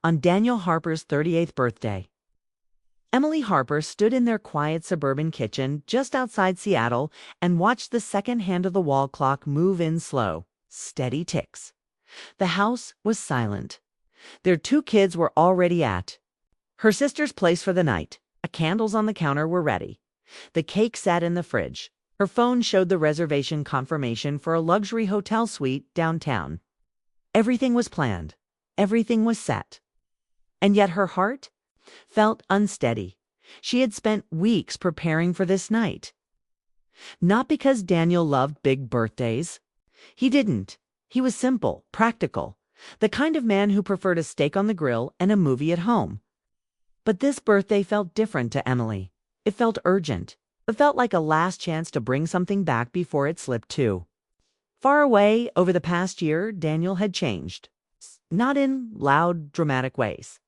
on Daniel Harper's 38th birthday. Emily Harper stood in their quiet suburban kitchen just outside Seattle and watched the second hand of the wall clock move in slow, steady ticks. The house was silent. Their two kids were already at her sister's place for the night. Candles on the counter were ready. The cake sat in the fridge. Her phone showed the reservation confirmation for a luxury hotel suite downtown. Everything was planned. Everything was set. And yet her heart felt unsteady. She had spent weeks preparing for this night. Not because Daniel loved big birthdays. He didn't. He was simple, practical, the kind of man who preferred a steak on the grill and a movie at home. But this birthday felt different to Emily. It felt urgent. It felt like a last chance to bring something back before it slipped too far away. Over the past year, Daniel had changed. Not in loud, dramatic ways.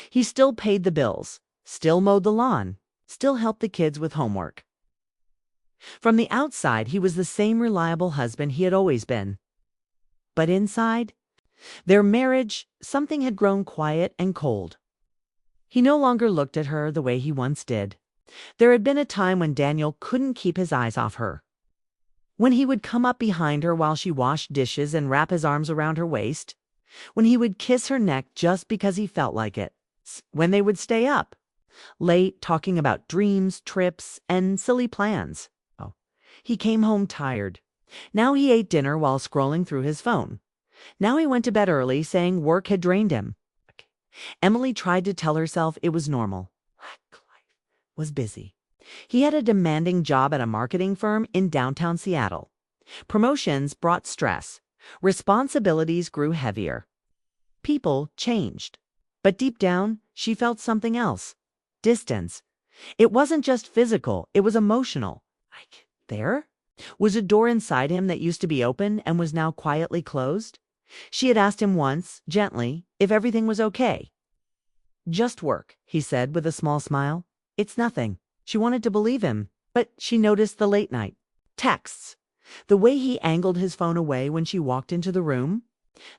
He still paid the bills, still mowed the lawn, still helped the kids with homework. From the outside, he was the same reliable husband he had always been. But inside, their marriage, something had grown quiet and cold. He no longer looked at her the way he once did. There had been a time when Daniel couldn't keep his eyes off her. When he would come up behind her while she washed dishes and wrap his arms around her waist. When he would kiss her neck just because he felt like it. When they would stay up late talking about dreams, trips, and silly plans. He came home tired. Now he ate dinner while scrolling through his phone. Now he went to bed early, saying work had drained him. Emily tried to tell herself it was normal. Life was busy. He had a demanding job at a marketing firm in downtown Seattle. Promotions brought stress. Responsibilities grew heavier. People changed. But deep down, she felt something else. Distance. It wasn't just physical, it was emotional. There was a door inside him that used to be open and was now quietly closed. She had asked him once, gently, if everything was okay. Just work, he said with a small smile. It's nothing. She wanted to believe him, but she noticed the late night texts, the way he angled his phone away when she walked into the room,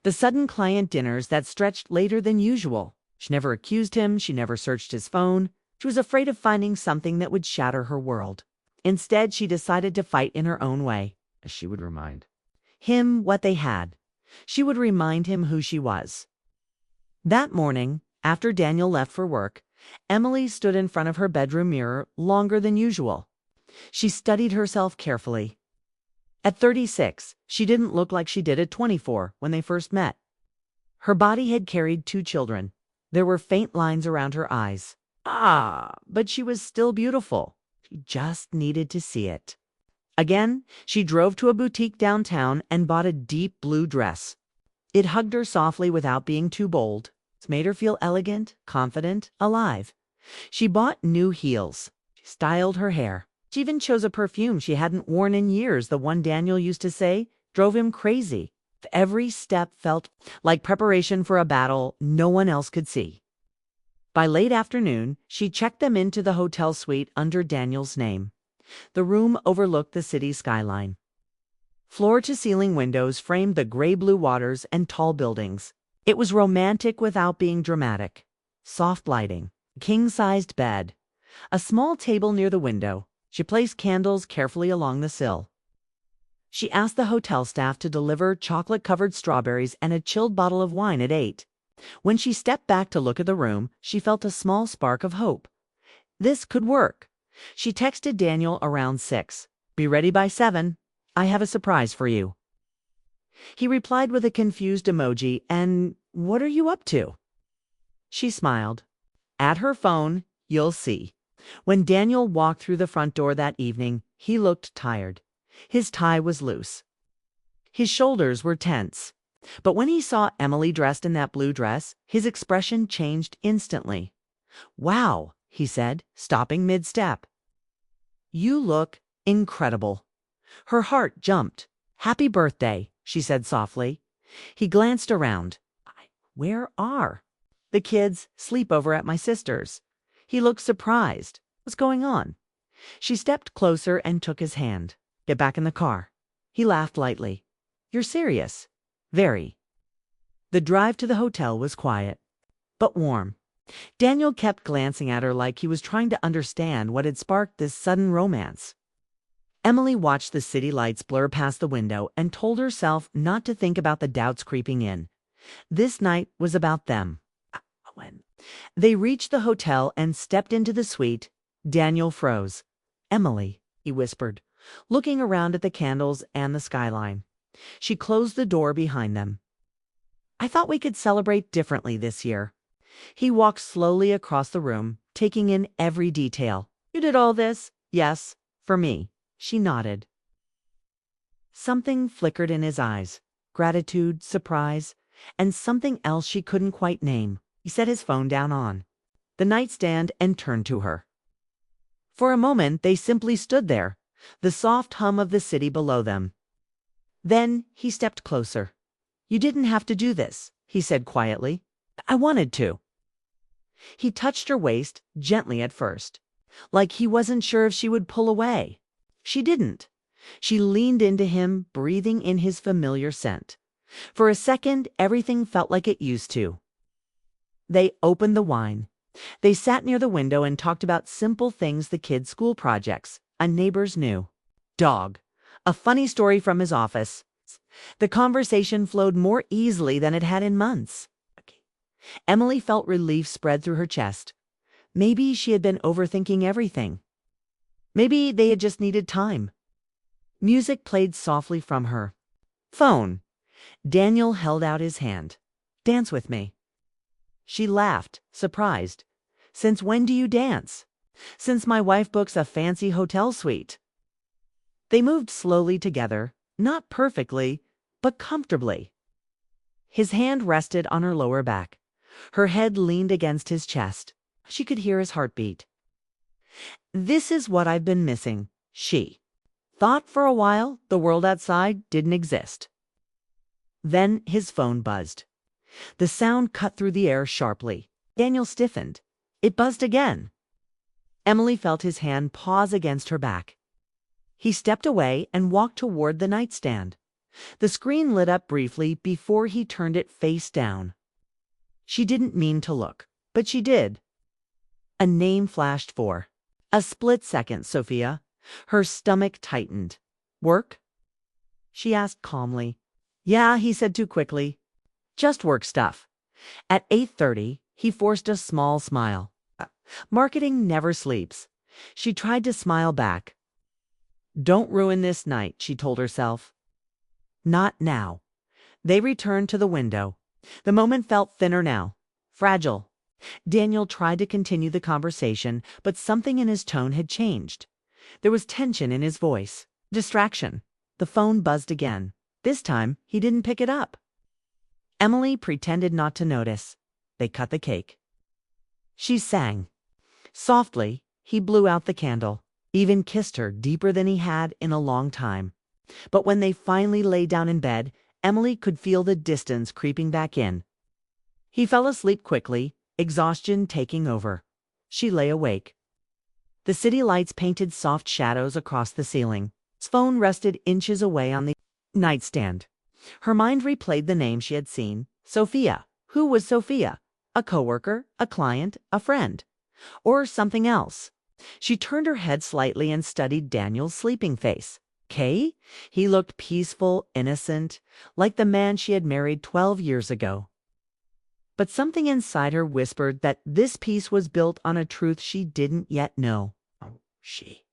the sudden client dinners that stretched later than usual. She never accused him. She never searched his phone. She was afraid of finding something that would shatter her world. Instead, she decided to fight in her own way. She would remind him what they had. She would remind him who she was. That morning, after Daniel left for work, Emily stood in front of her bedroom mirror longer than usual. She studied herself carefully. At 36, she didn't look like she did at 24 when they first met. Her body had carried 2 children. There were faint lines around her eyes. But she was still beautiful. She just needed to see it. Again, she drove to a boutique downtown and bought a deep blue dress. It hugged her softly without being too bold. It made her feel elegant, confident, alive. She bought new heels. She styled her hair. She even chose a perfume she hadn't worn in years. The one Daniel used to say drove him crazy. Every step felt like preparation for a battle no one else could see. By late afternoon, she checked them into the hotel suite under Daniel's name. The room overlooked the city skyline. Floor-to-ceiling windows framed the gray-blue waters and tall buildings. It was romantic without being dramatic. Soft lighting, king-sized bed, a small table near the window. She placed candles carefully along the sill. She asked the hotel staff to deliver chocolate-covered strawberries and a chilled bottle of wine at 8. When she stepped back to look at the room, she felt a small spark of hope. This could work. She texted Daniel around 6. Be ready by 7. I have a surprise for you. He replied with a confused emoji, and what are you up to? She smiled. At her phone, you'll see. When Daniel walked through the front door that evening, he looked tired. His tie was loose. His shoulders were tense. But when he saw Emily dressed in that blue dress, his expression changed instantly. Wow, he said, stopping mid-step. You look incredible. Her heart jumped. Happy birthday, she said softly. He glanced around. Where are the kids? Sleep over at my sister's. He looked surprised. What's going on? She stepped closer and took his hand. Get back in the car. He laughed lightly. You're serious? Very. The drive to the hotel was quiet. but warm. Daniel kept glancing at her like he was trying to understand what had sparked this sudden romance. Emily watched the city lights blur past the window and told herself not to think about the doubts creeping in. This night was about them. When they reached the hotel and stepped into the suite, Daniel froze. "Emily," he whispered, looking around at the candles and the skyline. She closed the door behind them. "I thought we could celebrate differently this year." He walked slowly across the room, taking in every detail. "You did all this?" "Yes, for me." She nodded. Something flickered in his eyes. Gratitude, surprise, and something else she couldn't quite name. He set his phone down on the nightstand and turned to her. For a moment, they simply stood there, the soft hum of the city below them. Then he stepped closer. "You didn't have to do this," he said quietly. "I wanted to." He touched her waist, gently at first, like he wasn't sure if she would pull away. She didn't. She leaned into him, breathing in his familiar scent. For a second, everything felt like it used to. They opened the wine. They sat near the window and talked about simple things, the kids' school projects, a neighbor's new dog, a funny story from his office. The conversation flowed more easily than it had in months. Emily felt relief spread through her chest. Maybe she had been overthinking everything. Maybe they had just needed time. Music played softly from her phone. Daniel held out his hand. "Dance with me." She laughed, surprised. "Since when do you dance?" "Since my wife books a fancy hotel suite." They moved slowly together, not perfectly, but comfortably. His hand rested on her lower back. Her head leaned against his chest. She could hear his heartbeat. "This is what I've been missing," she thought. For a while, the world outside didn't exist. Then his phone buzzed. The sound cut through the air sharply. Daniel stiffened. It buzzed again. Emily felt his hand pause against her back. He stepped away and walked toward the nightstand. The screen lit up briefly before he turned it face down. She didn't mean to look, but she did. A name flashed for a split second. Sophia. Her stomach tightened. "Work?" she asked calmly. "Yeah," he said too quickly. "Just work stuff." At 8:30, he forced a small smile. Marketing never sleeps. She tried to smile back. "Don't ruin this night," she told herself. Not now. They returned to the window. The moment felt thinner now, fragile. Daniel tried to continue the conversation, but something in his tone had changed. There was tension in his voice, distraction. The phone buzzed again. This time, he didn't pick it up. Emily pretended not to notice. They cut the cake. She sang. Softly, he blew out the candle, even kissed her deeper than he had in a long time. But when they finally lay down in bed, Emily could feel the distance creeping back in. He fell asleep quickly, exhaustion taking over. She lay awake. The city lights painted soft shadows across the ceiling. His phone rested inches away on the nightstand. Her mind replayed the name she had seen. Sophia. Who was Sophia? A coworker, a client, a friend, or something else? She turned her head slightly and studied Daniel's sleeping face. Kay? He looked peaceful, innocent, like the man she had married 12 years ago. But something inside her whispered that this peace was built on a truth she didn't yet know. She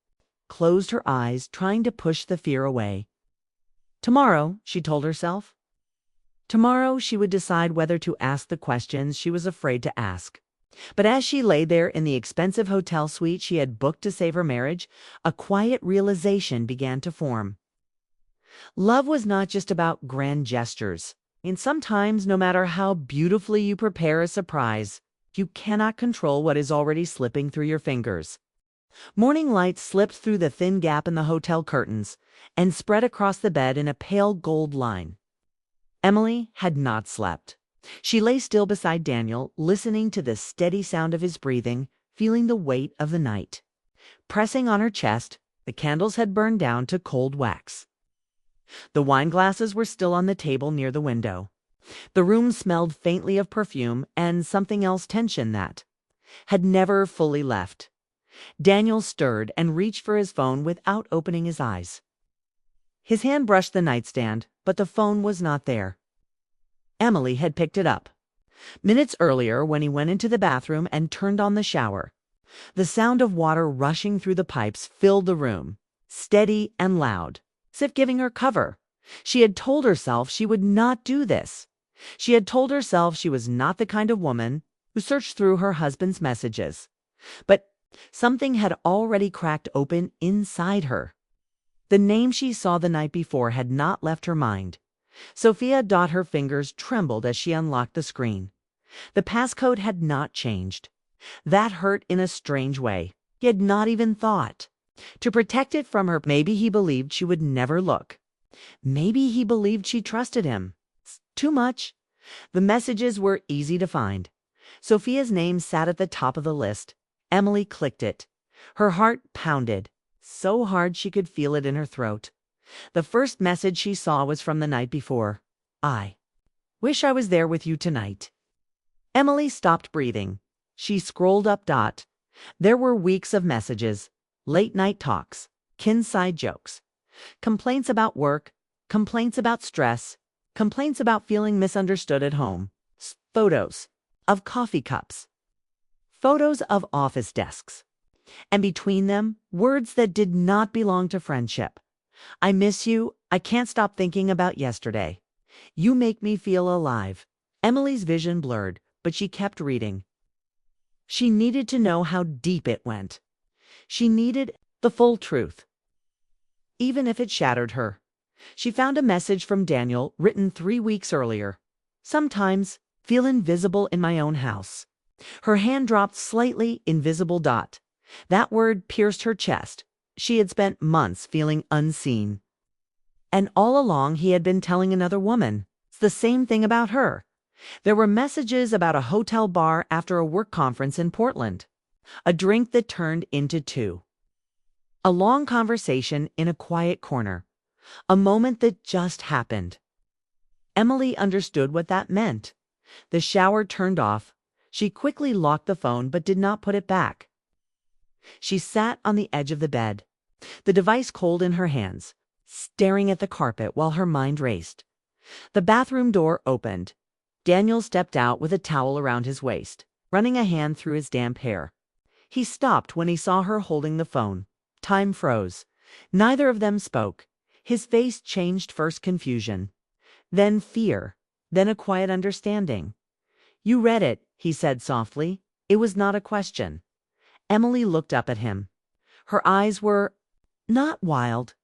closed her eyes, trying to push the fear away. Tomorrow, she told herself. Tomorrow she would decide whether to ask the questions she was afraid to ask. But as she lay there in the expensive hotel suite she had booked to save her marriage, a quiet realization began to form. Love was not just about grand gestures. And sometimes, no matter how beautifully you prepare a surprise, you cannot control what is already slipping through your fingers. Morning light slipped through the thin gap in the hotel curtains and spread across the bed in a pale gold line. Emily had not slept. She lay still beside Daniel, listening to the steady sound of his breathing, feeling the weight of the night. Pressing on her chest, the candles had burned down to cold wax. The wine glasses were still on the table near the window. The room smelled faintly of perfume and something else, tension that had never fully left. Daniel stirred and reached for his phone without opening his eyes. His hand brushed the nightstand, but the phone was not there. Emily had picked it up minutes earlier when he went into the bathroom and turned on the shower. The sound of water rushing through the pipes filled the room, steady and loud, as if giving her cover. She had told herself she would not do this. She had told herself she was not the kind of woman who searched through her husband's messages. But something had already cracked open inside her. The name she saw the night before had not left her mind. Sophia. Her fingers trembled as she unlocked the screen. The passcode had not changed. That hurt in a strange way. He had not even thought to protect it from her. Maybe he believed she would never look. Maybe he believed she trusted him. Too much. The messages were easy to find. Sophia's name sat at the top of the list. Emily clicked it. Her heart pounded so hard she could feel it in her throat. The first message she saw was from the night before. I wish I was there with you tonight. Emily stopped breathing. She scrolled up. There were weeks of messages, late night talks, kinside jokes, complaints about work, complaints about stress, complaints about feeling misunderstood at home, photos of coffee cups, photos of office desks, and between them, words that did not belong to friendship. I miss you. I can't stop thinking about yesterday. You make me feel alive. Emily's vision blurred, but she kept reading. She needed to know how deep it went. She needed the full truth, even if it shattered her. She found a message from Daniel written 3 weeks earlier. Sometimes feel invisible in my own house. Her hand dropped slightly. Invisible. That word pierced her chest. She had spent months feeling unseen. And all along he had been telling another woman the same thing about her. There were messages about a hotel bar after a work conference in Portland, a drink that turned into 2, a long conversation in a quiet corner, a moment that just happened. Emily understood what that meant. The shower turned off. She quickly locked the phone but did not put it back. She sat on the edge of the bed, the device cold in her hands, staring at the carpet while her mind raced. The bathroom door opened. Daniel stepped out with a towel around his waist, running a hand through his damp hair. He stopped when he saw her holding the phone. Time froze. Neither of them spoke. His face changed, first confusion, then fear, then a quiet understanding. You read it, he said softly. It was not a question. Emily looked up at him. Her eyes were not wild.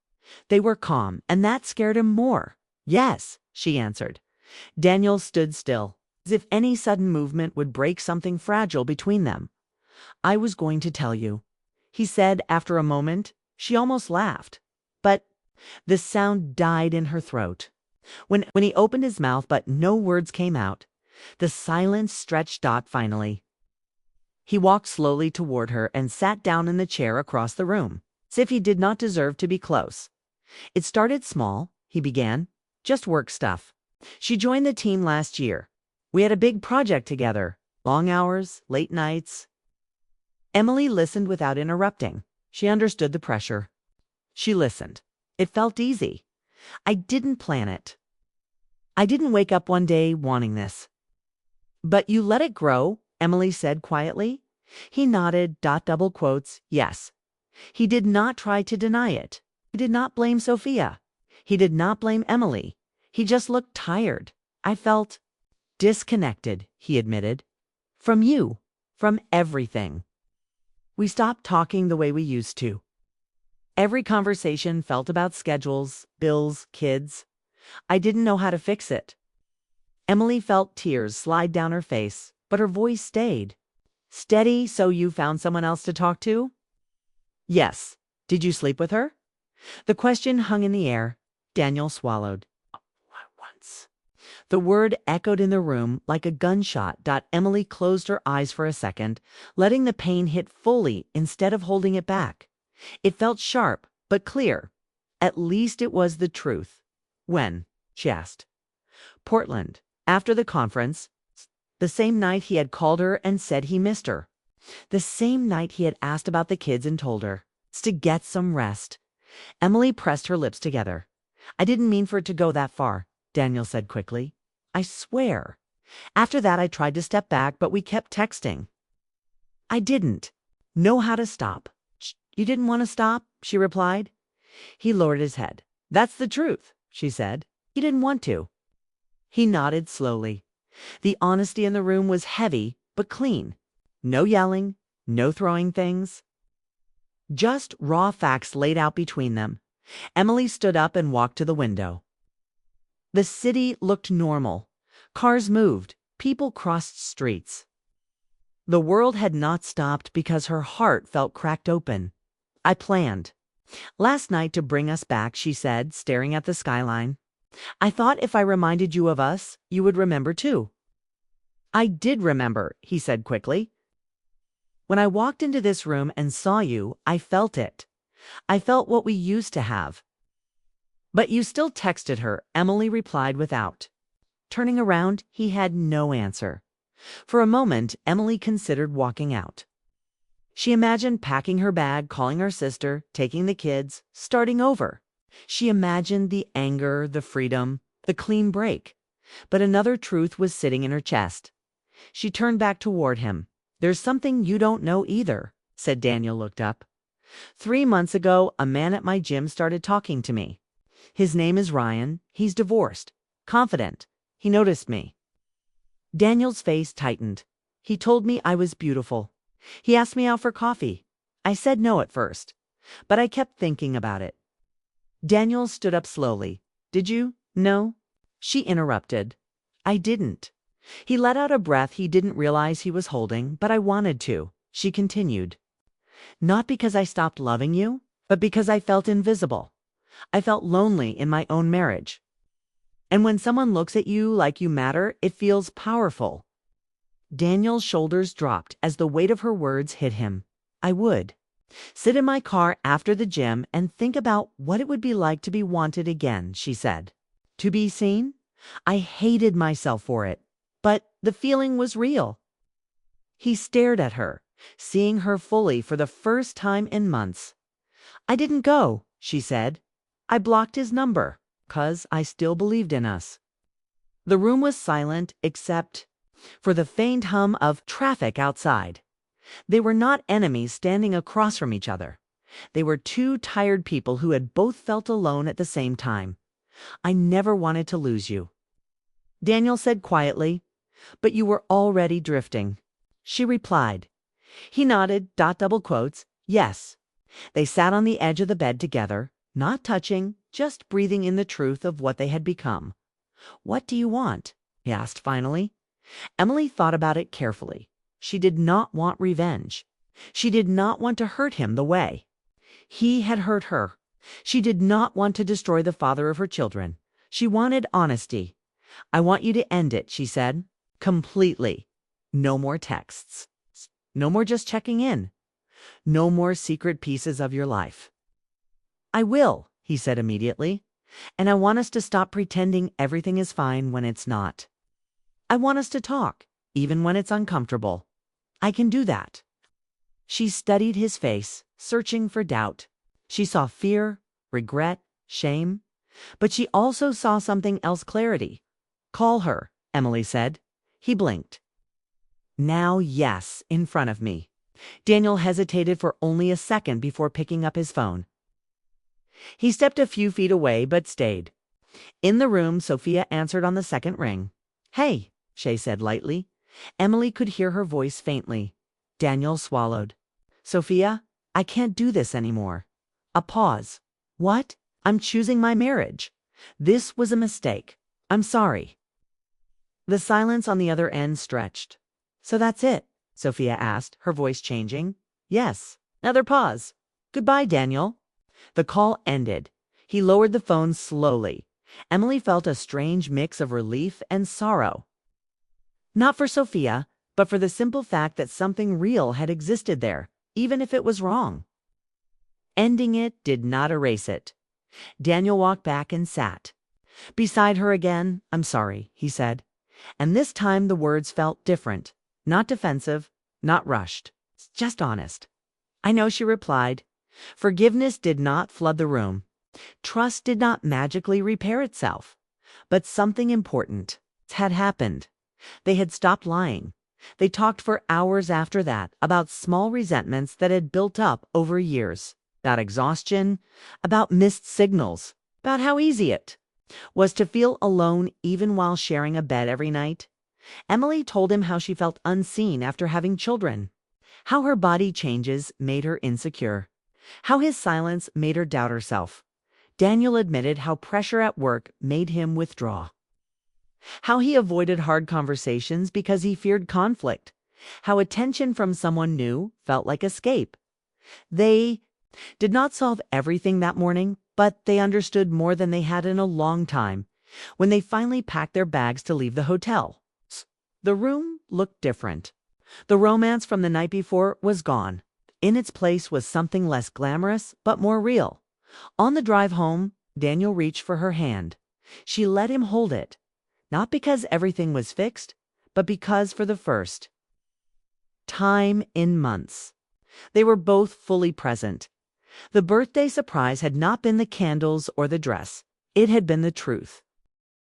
They were calm, and that scared him more. Yes, she answered. Daniel stood still, as if any sudden movement would break something fragile between them. I was going to tell you, he said after a moment. She almost laughed, but the sound died in her throat. When he opened his mouth but no words came out, the silence stretched. Finally, he walked slowly toward her and sat down in the chair across the room, as if he did not deserve to be close. It started small, he began, just work stuff. She joined the team last year. We had a big project together, long hours, late nights. Emily listened without interrupting. She understood the pressure. She listened. It felt easy. I didn't plan it. I didn't wake up one day wanting this. But you let it grow, Emily said quietly. He nodded. Double quotes. Yes. He did not try to deny it. He did not blame Sophia. He did not blame Emily. He just looked tired. I felt disconnected, he admitted. From you. From everything. We stopped talking the way we used to. Every conversation felt about schedules, bills, kids. I didn't know how to fix it. Emily felt tears slide down her face, but her voice stayed. Steady. So you found someone else to talk to? Yes. Did you sleep with her? The question hung in the air. Daniel swallowed. Once. The word echoed in the room like a gunshot. Emily closed her eyes for a second, letting the pain hit fully instead of holding it back. It felt sharp, but clear. At least it was the truth. When? She asked. Portland. After the conference, the same night he had called her and said he missed her. The same night he had asked about the kids and told her to get some rest. Emily pressed her lips together. "I didn't mean for it to go that far," Daniel said quickly. "I swear. After that I tried to step back, but we kept texting. I didn't know how to stop." "You didn't want to stop?" she replied. He lowered his head. "That's the truth," she said. "He didn't want to." He nodded slowly. The honesty in the room was heavy but clean. No yelling, no throwing things. Just raw facts laid out between them. Emily stood up and walked to the window. The city looked normal. Cars moved. People crossed streets. The world had not stopped because her heart felt cracked open. "I planned last night to bring us back," she said, staring at the skyline. "I thought if I reminded you of us, you would remember too." "I did remember," he said quickly. "When I walked into this room and saw you, I felt it. I felt what we used to have." "But you still texted her," Emily replied without. Turning around, he had no answer. For a moment, Emily considered walking out. She imagined packing her bag, calling her sister, taking the kids, starting over. She imagined the anger, the freedom, the clean break. But another truth was sitting in her chest. She turned back toward him. "There's something you don't know either," said. Daniel looked up. "3 months ago, a man at my gym started talking to me. His name is Ryan. He's divorced. Confident. He noticed me." Daniel's face tightened. "He told me I was beautiful. He asked me out for coffee. I said no at first, but I kept thinking about it." Daniel stood up slowly. "Did you? No?" She interrupted. "I didn't." He let out a breath he didn't realize he was holding, "but I wanted to," she continued. "Not because I stopped loving you, but because I felt invisible. I felt lonely in my own marriage. And when someone looks at you like you matter, it feels powerful." Daniel's shoulders dropped as the weight of her words hit him. "I would sit in my car after the gym and think about what it would be like to be wanted again," she said. "To be seen? I hated myself for it, but the feeling was real." He stared at her, seeing her fully for the first time in months. "I didn't go," she said. "I blocked his number, 'cause I still believed in us." The room was silent except for the faint hum of traffic outside. They were not enemies standing across from each other. They were two tired people who had both felt alone at the same time. "I never wanted to lose you," Daniel said quietly. "But you were already drifting," she replied. He nodded, double quotes, yes. They sat on the edge of the bed together, not touching, just breathing in the truth of what they had become. "What do you want?" he asked finally. Emily thought about it carefully. She did not want revenge. She did not want to hurt him the way he had hurt her. She did not want to destroy the father of her children. She wanted honesty. "I want you to end it," she said. "Completely. No more texts. No more just checking in. No more secret pieces of your life." "I will," he said immediately. "And I want us to stop pretending everything is fine when it's not. I want us to talk, even when it's uncomfortable. I can do that." She studied his face, searching for doubt. She saw fear, regret, shame. But she also saw something else, clarity. "Call her," Emily said. He blinked. "Now, yes, in front of me." Daniel hesitated for only a second before picking up his phone. He stepped a few feet away, but stayed. In the room, Sophia answered on the second ring. "Hey," Shay said lightly. Emily could hear her voice faintly. Daniel swallowed. "Sophia, I can't do this anymore." A pause. "What?" "I'm choosing my marriage. This was a mistake. I'm sorry." The silence on the other end stretched. "So that's it?" Sophia asked, her voice changing. "Yes." Another pause. "Goodbye, Daniel." The call ended. He lowered the phone slowly. Emily felt a strange mix of relief and sorrow. Not for Sophia, but for the simple fact that something real had existed there, even if it was wrong. Ending it did not erase it. Daniel walked back and sat beside her again. "I'm sorry," he said. And this time the words felt different. Not defensive, not rushed. Just honest. "I know," she replied. Forgiveness did not flood the room. Trust did not magically repair itself. But something important had happened. They had stopped lying. They talked for hours after that about small resentments that had built up over years, about exhaustion, about missed signals, about how easy it was to feel alone even while sharing a bed every night. Emily told him how she felt unseen after having children, how her body changes made her insecure, how his silence made her doubt herself. Daniel admitted how pressure at work made him withdraw, how he avoided hard conversations because he feared conflict, how attention from someone new felt like escape. They did not solve everything that morning, but they understood more than they had in a long time when they finally packed their bags to leave the hotel. The room looked different. The romance from the night before was gone. In its place was something less glamorous, but more real. On the drive home, Daniel reached for her hand. She let him hold it, not because everything was fixed, but because for the first time in months, they were both fully present. The birthday surprise had not been the candles or the dress. It had been the truth.